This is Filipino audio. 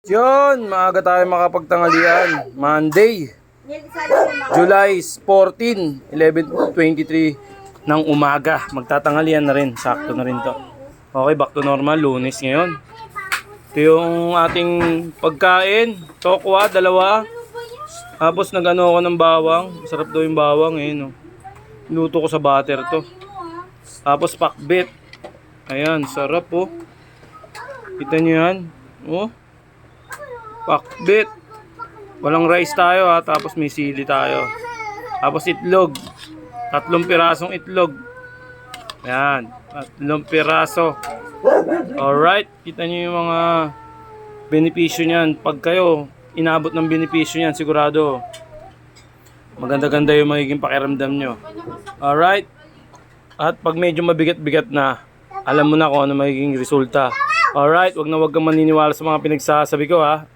Yun, maaga tayo makapagtanghalian. Monday, July 14, 11:23 ng umaga. Magtatanghalian na rin, sakto na rin to. Okay, back to normal, Lunes ngayon. Ito yung ating pagkain. Tokwa, dalawa. Tapos nag-ano ako ng bawang. Sarap daw yung bawang eh, no? Luto ko sa butter to. Tapos pakbit. Ayan, sarap oh. Kita nyo yan? Oh. Pakbit. Walang rice tayo ha. Tapos may sili tayo. Tapos itlog. 3 pirasong itlog. Ayan. 3 piraso. Alright. Kita nyo yung mga benepisyo niyan. Pag kayo inabot ng benepisyo niyan, sigurado maganda-ganda yung magiging pakiramdam nyo. Alright. At pag medyo mabigat-bigat na, alam mo na kung ano magiging resulta. Alright. Wag na wag kang maniniwala sa mga pinagsasabi ko ha.